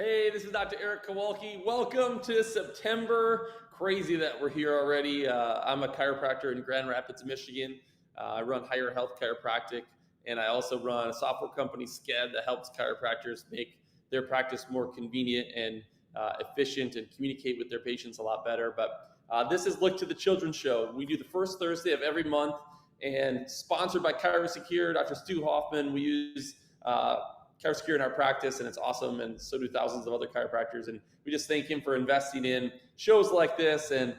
Hey, this is Dr. Eric Kowalski. Welcome to September. Crazy that we're here already. I'm a chiropractor in Grand Rapids, Michigan. I run Higher Health Chiropractic, and I also run a software company, Sked, that helps chiropractors make their practice more convenient and efficient and communicate with their patients a lot better. But this is Look to the Children Show. We do the first Thursday of every month, and sponsored by ChiroSecure, Dr. Stu Hoffman. We use ChiroSecure in our practice, and it's awesome, and so do thousands of other chiropractors. And we just thank him for investing in shows like this. And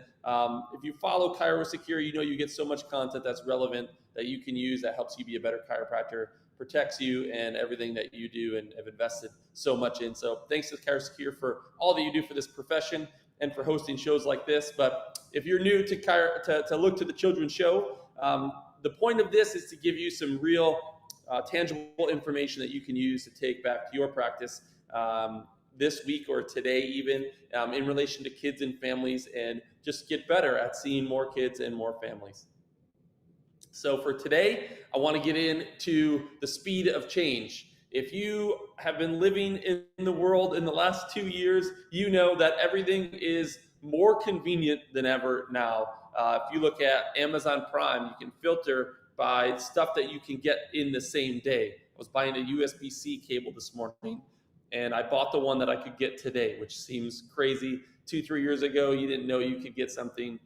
if you follow ChiroSecure, you know you get so much content that's relevant that you can use that helps you be a better chiropractor, protects you and everything that you do and have invested so much in. So thanks to ChiroSecure for all that you do for this profession and for hosting shows like this. But if you're new to Look to the Children Show, the point of this is to give you some real tangible information that you can use to take back to your practice this week or today even in relation to kids and families, and just get better at seeing more kids and more families. So for today, I want to get into the speed of change. If you have been living in the world in the last 2 years, you know that everything is more convenient than ever now. If you look at Amazon Prime, you can filter by stuff that you can get in the same day. I was buying a USB-C cable this morning, and I bought the one that I could get today, which seems crazy. 2-3 years ago, you didn't know you could get something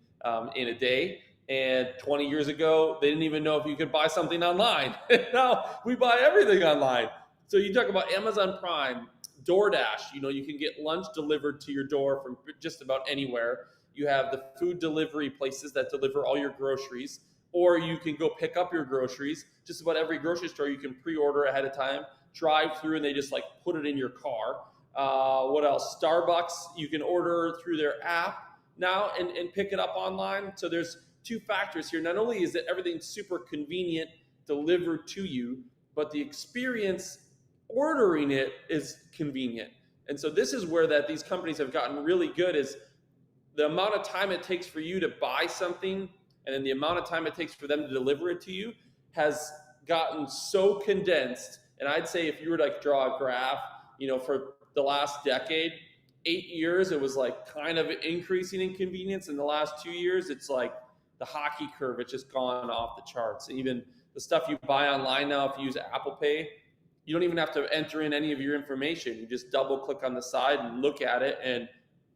in a day. And 20 years ago, they didn't even know if you could buy something online. Now we buy everything online. So you talk about Amazon Prime, DoorDash, you can get lunch delivered to your door from just about anywhere. You have the food delivery places that deliver all your groceries, or you can go pick up your groceries. Just about every grocery store you can pre-order ahead of time, drive through, and they just put it in your car. What else? Starbucks, you can order through their app now and pick it up online. So there's two factors here. Not only is it everything super convenient delivered to you, but the experience ordering it is convenient. And so this is where these companies have gotten really good, is the amount of time it takes for you to buy something and then the amount of time it takes for them to deliver it to you has gotten so condensed. And I'd say if you were to draw a graph, for the last decade, 8 years, it was kind of increasing in convenience. In the last 2 years, it's like the hockey curve. It's just gone off the charts. Even the stuff you buy online now, if you use Apple Pay, you don't even have to enter in any of your information. You just double click on the side and look at it, and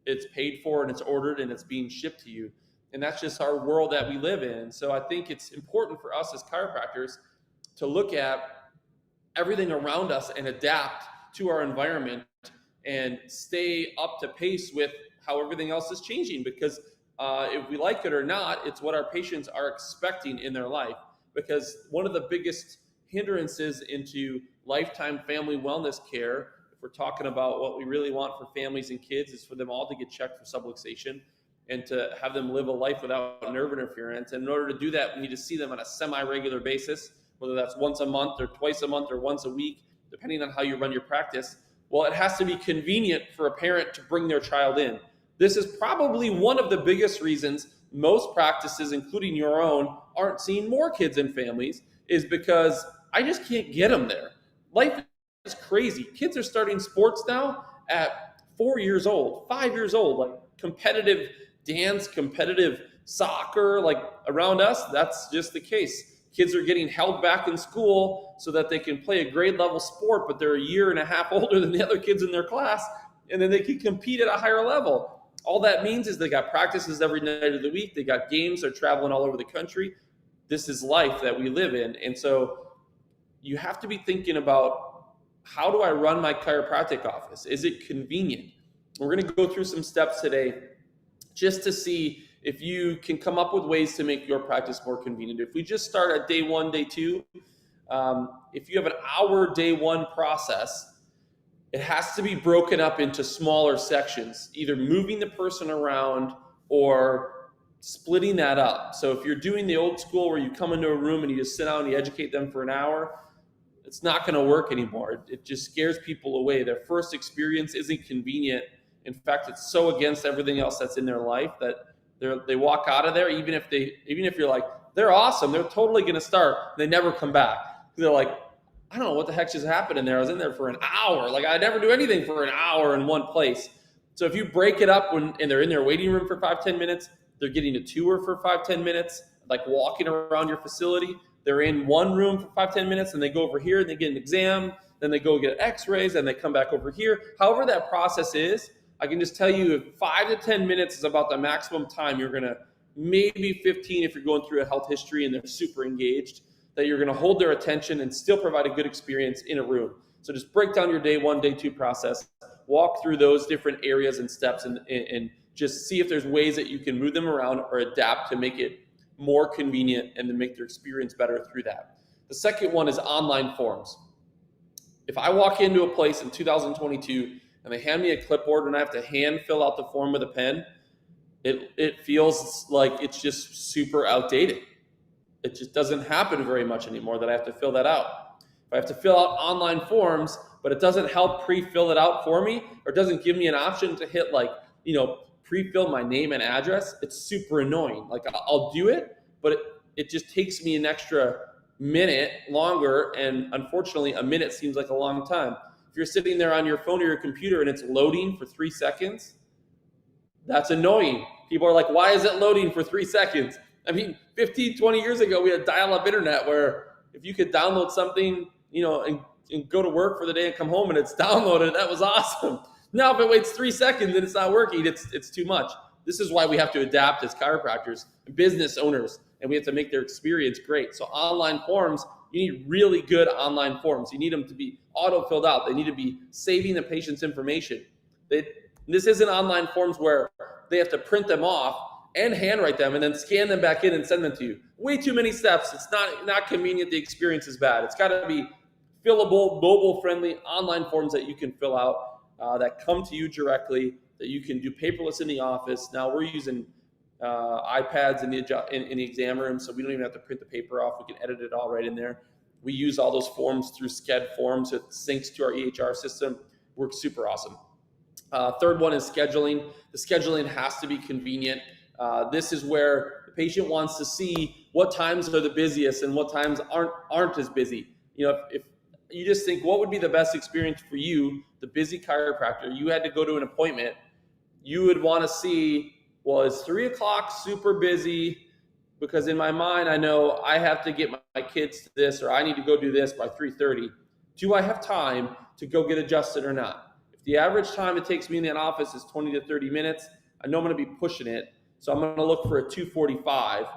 it's paid for and it's ordered and it's being shipped to you. And that's just our world that we live in. So I think it's important for us as chiropractors to look at everything around us and adapt to our environment and stay up to pace with how everything else is changing, because if we like it or not, it's what our patients are expecting in their life. Because one of the biggest hindrances into lifetime family wellness care, if we're talking about what we really want for families and kids, is for them all to get checked for subluxation and to have them live a life without nerve interference. And in order to do that, we need to see them on a semi-regular basis, whether that's once a month or twice a month or once a week, depending on how you run your practice. Well, it has to be convenient for a parent to bring their child in. This is probably one of the biggest reasons most practices, including your own, aren't seeing more kids and families, is because I just can't get them there. Life is crazy. Kids are starting sports now at 4 years old, 5 years old, competitive dance, competitive soccer. Around us, that's just the case. Kids are getting held back in school so that they can play a grade level sport, but they're a year and a half older than the other kids in their class, and then they can compete at a higher level. All that means is they got practices every night of the week. They got games. They're traveling all over the country. This is life that we live in. And so you have to be thinking about, how do I run my chiropractic office? Is it convenient? We're going to go through some steps today just to see if you can come up with ways to make your practice more convenient. If we just start at day one, day two, if you have an hour day one process, it has to be broken up into smaller sections, either moving the person around or splitting that up. So if you're doing the old school where you come into a room and you just sit down and you educate them for an hour, it's not going to work anymore. It just scares people away. Their first experience isn't convenient. In fact, it's so against everything else that's in their life that they walk out of there, even if you're like, they're awesome, they're totally going to start, they never come back. They're like, I don't know what the heck just happened in there. I was in there for an hour. Like, I never do anything for an hour in one place. So if you break it up and they're in their waiting room for 5-10 minutes, they're getting a tour for 5-10 minutes, like walking around your facility. They're in one room for 5-10 minutes, and they go over here and they get an exam, then they go get x-rays, and they come back over here. However that process is, I can just tell you 5 to 10 minutes is about the maximum time you're gonna, maybe 15 if you're going through a health history and they're super engaged, that you're gonna hold their attention and still provide a good experience in a room. So just break down your day 1, day 2 process, walk through those different areas and steps, and just see if there's ways that you can move them around or adapt to make it more convenient and to make their experience better through that. The second one is online forms. If I walk into a place in 2022 and they hand me a clipboard and I have to hand fill out the form with a pen, it feels like it's just super outdated. It just doesn't happen very much anymore that I have to fill that out. If I have to fill out online forms, but it doesn't help pre-fill it out for me, or doesn't give me an option to hit pre-fill my name and address, it's super annoying. Like, I'll do it, but it just takes me an extra minute longer, and unfortunately a minute seems like a long time. If you're sitting there on your phone or your computer and it's loading for 3 seconds, that's annoying. People are like, why is it loading for 3 seconds? I mean, 15, 20 years ago, we had dial-up internet where if you could download something, and go to work for the day and come home and it's downloaded, that was awesome. Now, if it waits 3 seconds and it's not working, it's too much. This is why we have to adapt as chiropractors, business owners, and we have to make their experience great. So online forms, you need really good online forms. You need them to be auto-filled out. They need to be saving the patient's information. This isn't online forms where they have to print them off and handwrite them and then scan them back in and send them to you. Way too many steps. It's not convenient. The experience is bad. It's got to be fillable, mobile-friendly online forms that you can fill out, that come to you directly, that you can do paperless in the office. Now we're using iPads in the exam room, so we don't even have to print the paper off. We can edit it all right in there. We use all those forms through Sched Forms. It syncs to our EHR system. Works super awesome. Third one is scheduling. The scheduling has to be convenient. This is where the patient wants to see what times are the busiest and what times aren't as busy. If you just think, what would be the best experience for you, the busy chiropractor? You had to go to an appointment. You would want to see, well, is 3 o'clock super busy? Because in my mind, I know I have to get my kids to this, or I need to go do this by 3:30. Do I have time to go get adjusted or not? If the average time it takes me in that office is 20 to 30 minutes, I know I'm going to be pushing it. So I'm going to look for a 2:45.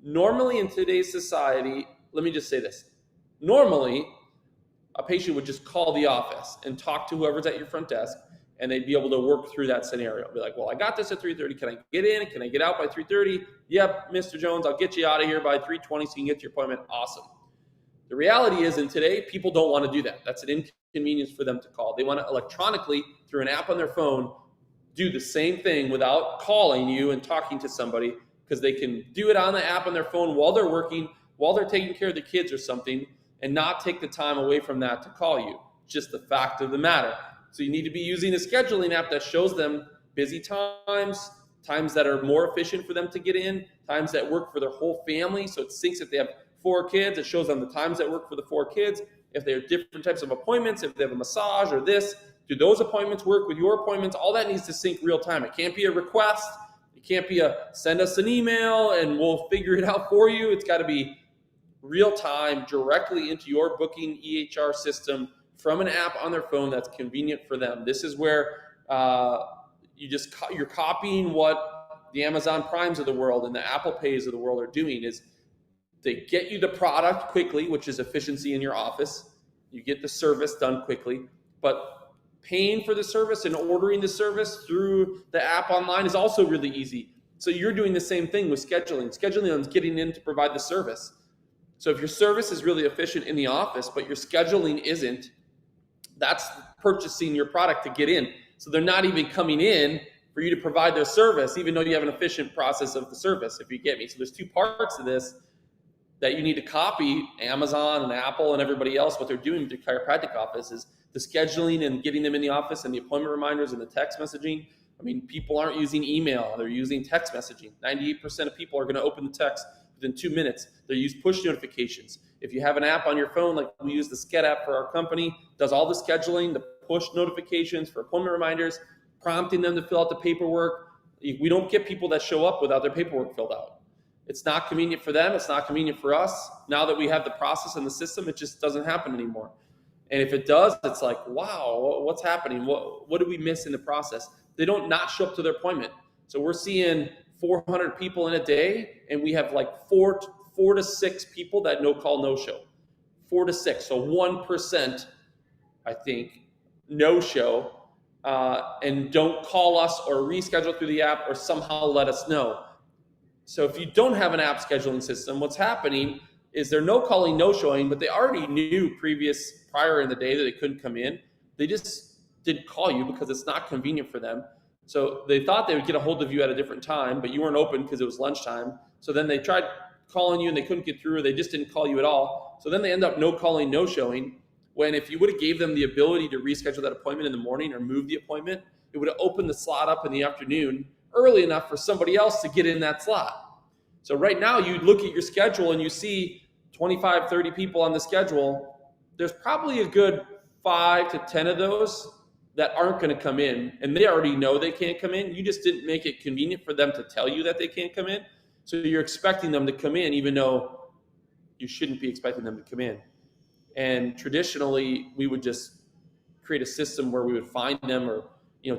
Normally in today's society, let me just say this. Normally, a patient would just call the office and talk to whoever's at your front desk, and they'd be able to work through that scenario. Be like, well, I got this at 3:30. Can I get in? Can I get out by 3:30? Yep, Mr. Jones, I'll get you out of here by 3:20 so you can get to your appointment. Awesome. The reality is, in today, people don't want to do that. That's an inconvenience for them to call. They want to electronically, through an app on their phone, do the same thing without calling you and talking to somebody, because they can do it on the app on their phone while they're working, while they're taking care of the kids or something, and not take the time away from that to call you. Just the fact of the matter. So you need to be using a scheduling app that shows them busy times, times that are more efficient for them to get in, times that work for their whole family. So it syncs if they have 4 kids, it shows them the times that work for the 4 kids. If they have different types of appointments, if they have a massage or this, do those appointments work with your appointments? All that needs to sync real time. It can't be a request. It can't be send us an email and we'll figure it out for you. It's got to be real time, directly into your booking EHR system from an app on their phone that's convenient for them. This is where you're copying what the Amazon Primes of the world and the Apple Pays of the world are doing. Is they get you the product quickly, which is efficiency in your office. You get the service done quickly, but paying for the service and ordering the service through the app online is also really easy. So you're doing the same thing with scheduling. Scheduling on getting in to provide the service. So if your service is really efficient in the office, but your scheduling isn't, that's purchasing your product to get in. So they're not even coming in for you to provide their service, even though you have an efficient process of the service, if you get me. So there's 2 parts to this that you need to copy Amazon and Apple and everybody else, what they're doing with their chiropractic office is the scheduling and getting them in the office and the appointment reminders and the text messaging. I mean, people aren't using email, they're using text messaging. 98% of people are going to open the text within 2 minutes. They use push notifications. If you have an app on your phone, like we use the Sched app for our company, does all the scheduling, the push notifications for appointment reminders, prompting them to fill out the paperwork. We don't get people that show up without their paperwork filled out. It's not convenient for them. It's not convenient for us. Now that we have the process and the system, it just doesn't happen anymore. And if it does, it's like, wow, what's happening? What did we miss in the process? They don't not show up to their appointment. So we're seeing 400 people in a day, and we have like four to six people that no call, no show. 4 to 6. So 1%, I think, no show, and don't call us or reschedule through the app or somehow let us know. So if you don't have an app scheduling system, what's happening is they're no calling, no showing, but they already knew prior in the day that they couldn't come in. They just didn't call you because it's not convenient for them. So they thought they would get a hold of you at a different time, but you weren't open because it was lunchtime. So then they tried calling you and they couldn't get through, or they just didn't call you at all. So then they end up no calling, no showing, when if you would have gave them the ability to reschedule that appointment in the morning or move the appointment, it would have opened the slot up in the afternoon early enough for somebody else to get in that slot. So right now you look at your schedule and you see 25, 30 people on the schedule. There's probably a good 5 to 10 of those that aren't going to come in, and they already know they can't come in. You just didn't make it convenient for them to tell you that they can't come in. So you're expecting them to come in even though you shouldn't be expecting them to come in. And traditionally, we would just create a system where we would find them or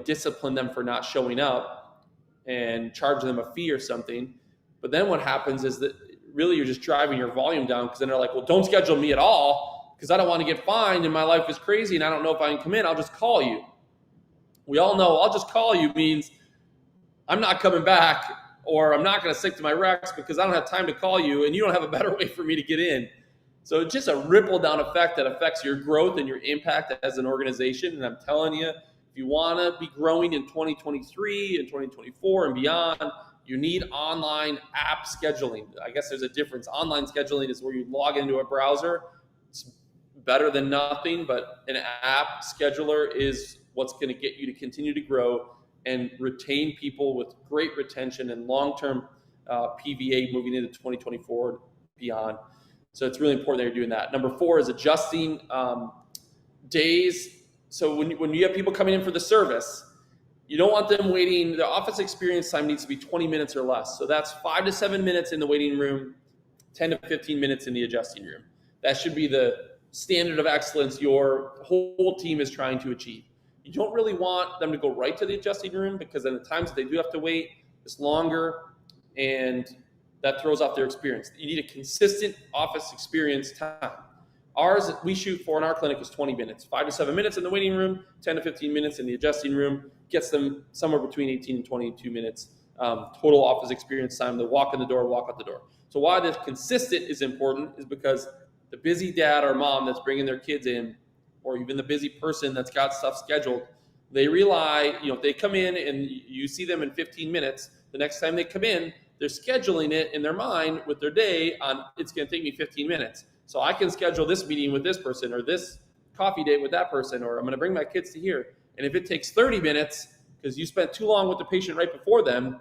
discipline them for not showing up and charge them a fee or something. But then what happens is that really you're just driving your volume down, because then they're like, well, don't schedule me at all because I don't want to get fined and my life is crazy and I don't know if I can come in. I'll just call you. We all know I'll just call you means I'm not coming back, or I'm not going to stick to my recs because I don't have time to call you and you don't have a better way for me to get in. So it's just a ripple down effect that affects your growth and your impact as an organization. And I'm telling you, if you want to be growing in 2023 and 2024 and beyond, you need online app scheduling. I guess there's a difference. Online scheduling is where you log into a browser. It's better than nothing, but an app scheduler is what's going to get you to continue to grow and retain people with great retention and long-term PVA moving into 2024 and beyond. So it's really important that you're doing that. Number 4 is adjusting days. So when you have people coming in for the service, you don't want them waiting. The office experience time needs to be 20 minutes or less. So that's 5 to 7 minutes in the waiting room, 10 to 15 minutes in the adjusting room. That should be the standard of excellence your whole team is trying to achieve. You don't really want them to go right to the adjusting room, because then the times that they do have to wait is longer, and that throws off their experience. You need a consistent office experience time. Ours, we shoot for in our clinic is 20 minutes, 5 to 7 minutes in the waiting room, 10 to 15 minutes in the adjusting room, gets them somewhere between 18 and 22 minutes total office experience time. They walk in the door, walk out the door. So why this consistent is important is because the busy dad or mom that's bringing their kids in, or even the busy person that's got stuff scheduled, they rely, if they come in and you see them in 15 minutes, the next time they come in, they're scheduling it in their mind with their day on, it's going to take me 15 minutes. So I can schedule this meeting with this person, or this coffee date with that person, or I'm going to bring my kids to here. And if it takes 30 minutes because you spent too long with the patient right before them,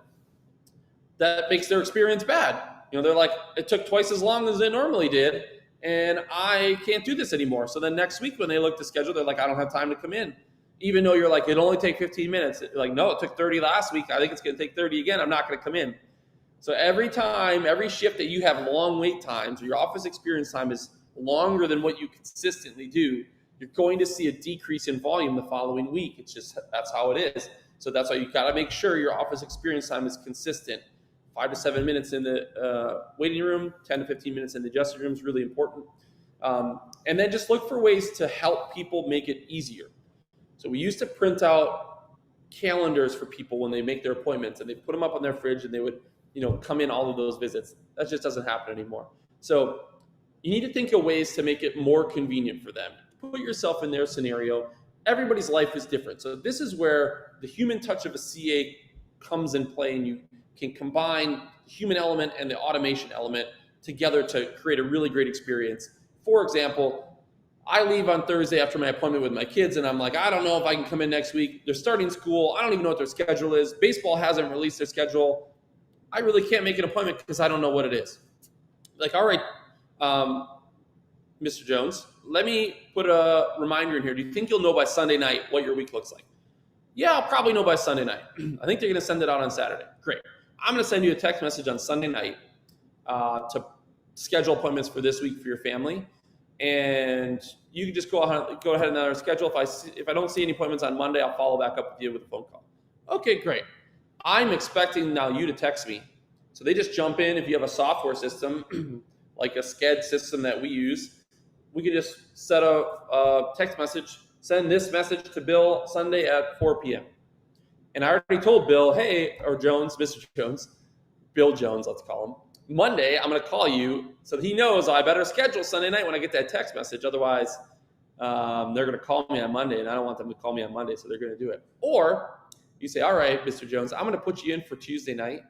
that makes their experience bad. They're like, it took twice as long as it normally did, and I can't do this anymore. So then next week when they look to schedule, they're like, I don't have time to come in. Even though you're like, it only take 15 minutes. You're like, no, it took 30 last week. I think it's going to take 30 again. I'm not going to come in. So every shift that you have long wait times, or your office experience time is longer than what you consistently do, you're going to see a decrease in volume the following week. It's just, that's how it is. So that's why you got to make sure your office experience time is consistent. 5 to 7 minutes in the waiting room, 10 to 15 minutes in the adjusting room is really important. And then just look for ways to help people make it easier. So we used to print out calendars for people when they make their appointments, and they put them up on their fridge, and they would come in all of those visits. That just doesn't happen anymore. So you need to think of ways to make it more convenient for them. Put yourself in their scenario. Everybody's life is different. So this is where the human touch of a CA comes in play, and you can combine the human element and the automation element together to create a really great experience. For example, I leave on Thursday after my appointment with my kids, and I'm like, I don't know if I can come in next week. They're starting school. I don't even know what their schedule is. Baseball hasn't released their schedule. I really can't make an appointment because I don't know what it is. like, all right, Mr. Jones, let me put a reminder in here. Do you think you'll know by Sunday night what your week looks like? Yeah, I'll probably know by Sunday night. I think they're going to send it out on Saturday. Great. I'm going to send you a text message on Sunday night to schedule appointments for this week for your family, and you can just go ahead and schedule. If I don't see any appointments on Monday, I'll follow back up with you with a phone call. Okay, great. I'm expecting now you to text me. So they just jump in. If you have a software system like a SCED system that we use, we can just set a text message, send this message to Bill Sunday at 4 p.m. And I already told Bill, hey, or Jones, Mr. Jones, Bill Jones, let's call him. Monday, I'm going to call you so that he knows I better schedule Sunday night when I get that text message. Otherwise, they're going to call me on Monday, and I don't want them to call me on Monday, so they're going to do it. Or you say, all right, Mr. Jones, I'm going to put you in for Tuesday night,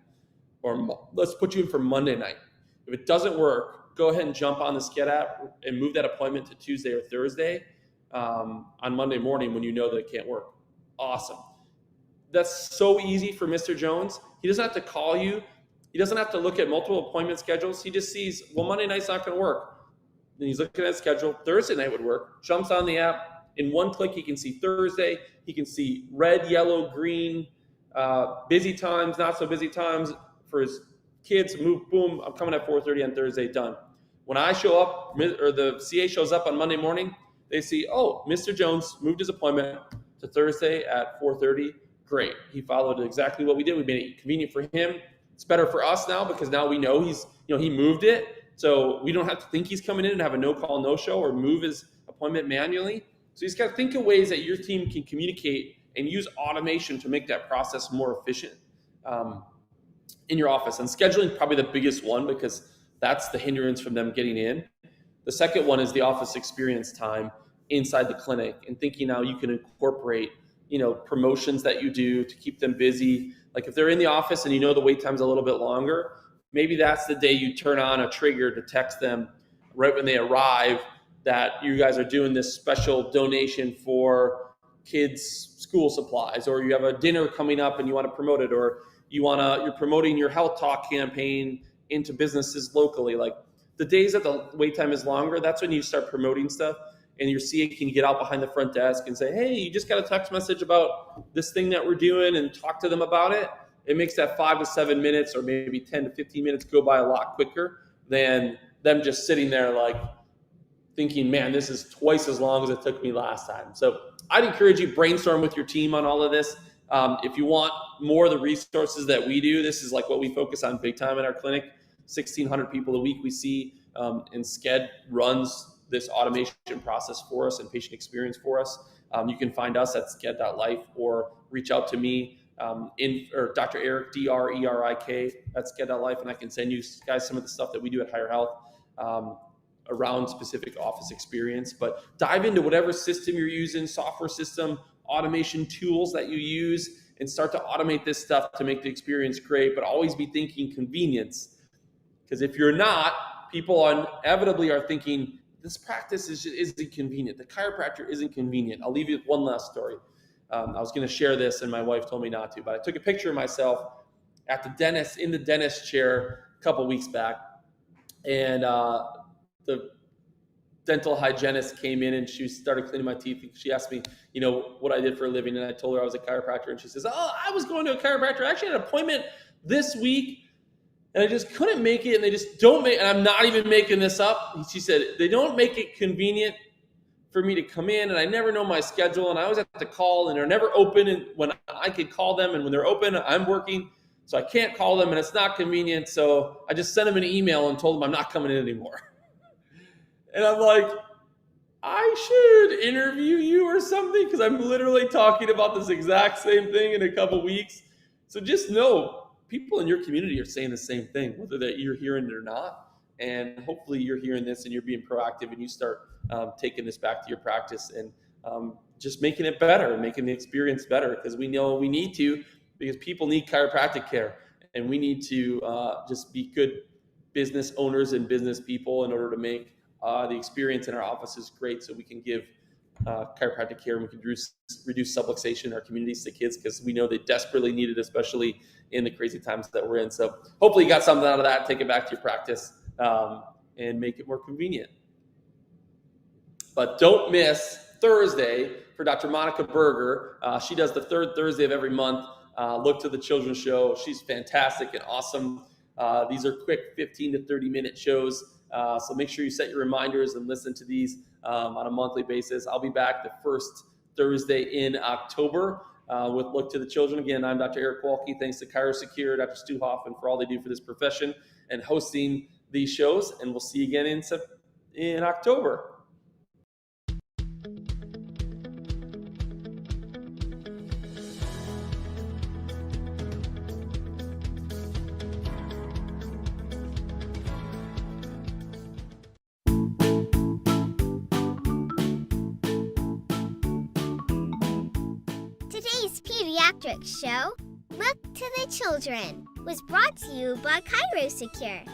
or let's put you in for Monday night. If it doesn't work, go ahead and jump on the SCED app and move that appointment to Tuesday or Thursday on Monday morning when you know that it can't work. Awesome. That's so easy for Mr. Jones. He doesn't have to call you. He doesn't have to look at multiple appointment schedules. He just sees, well, Monday night's not going to work. Then he's looking at his schedule. Thursday night would work. Jumps on the app. In one click, he can see Thursday. He can see red, yellow, green, busy times, not so busy times for his kids. Move, boom, I'm coming at 4:30 on Thursday, done. When I show up, or the CA shows up on Monday morning, they see, oh, Mr. Jones moved his appointment to Thursday at 4:30. Great. He followed exactly what we did. We made it convenient for him. It's better for us now because now we know he moved it. So we don't have to think he's coming in and have a no-call, no-show or move his appointment manually. So he's got to think of ways that your team can communicate and use automation to make that process more efficient in your office. And scheduling is probably the biggest one because that's the hindrance from them getting in. The second one is the office experience time inside the clinic, and thinking now you can incorporate promotions that you do to keep them busy. Like if they're in the office and the wait time's a little bit longer, maybe that's the day you turn on a trigger to text them right when they arrive that you guys are doing this special donation for kids' school supplies, or you have a dinner coming up and you want to promote it, or you're promoting your health talk campaign into businesses locally. Like the days that the wait time is longer, that's when you start promoting stuff. And your CA can get out behind the front desk and say, hey, you just got a text message about this thing that we're doing, and talk to them about it. It makes that 5 to 7 minutes or maybe 10 to 15 minutes go by a lot quicker than them just sitting there like thinking, man, this is twice as long as it took me last time. So I'd encourage you, brainstorm with your team on all of this. If you want more of the resources that we do, this is like what we focus on big time in our clinic. 1,600 people a week we see, and SCED runs this automation process for us and patient experience for us. You can find us at sced.life or reach out to me or Dr. Eric, D-R-E-R-I-K at sced.life, and I can send you guys some of the stuff that we do at Higher Health around specific office experience. But dive into whatever system you're using, software system, automation tools that you use, and start to automate this stuff to make the experience great, but always be thinking convenience. Because if you're not, people inevitably are thinking, this practice isn't convenient. The chiropractor isn't convenient. I'll leave you with one last story. I was going to share this, and my wife told me not to, but I took a picture of myself at the dentist, in the dentist chair a couple weeks back, and the dental hygienist came in and she started cleaning my teeth. She asked me, what I did for a living, and I told her I was a chiropractor, and she says, oh, I was going to a chiropractor. I actually had an appointment this week, and I just couldn't make it, and they just don't make, and I'm not even making this up. She said, they don't make it convenient for me to come in, and I never know my schedule, and I always have to call, and they're never open, and when I could call them, and when they're open, I'm working, so I can't call them, and it's not convenient, so I just sent them an email and told them I'm not coming in anymore. And I'm like, I should interview you or something, because I'm literally talking about this exact same thing in a couple weeks. So just know, people in your community are saying the same thing, whether that you're hearing it or not. And hopefully you're hearing this and you're being proactive, and you start taking this back to your practice and just making it better and making the experience better, because we know we need to, because people need chiropractic care, and we need to just be good business owners and business people in order to make the experience in our offices great, so we can give chiropractic care, and we can reduce subluxation in our communities to kids, because we know they desperately need it, especially in the crazy times that we're in. So hopefully you got something out of that. Take it back to your practice. and make it more convenient. But don't miss Thursday for Dr. Monica Berger. She does the third Thursday of every month. Look to the Children's Show. She's fantastic and awesome. These are quick 15 to 30-minute shows. So make sure you set your reminders and listen to these on a monthly basis. I'll be back the first Thursday in October with Look to the Children. Again, I'm Dr. Eric Walke. Thanks to ChiroSecure, Dr. Stu Hoffman for all they do for this profession and hosting these shows. And we'll see you again in October. Today's pediatrics show, Look to the Children, was brought to you by ChiroSecure.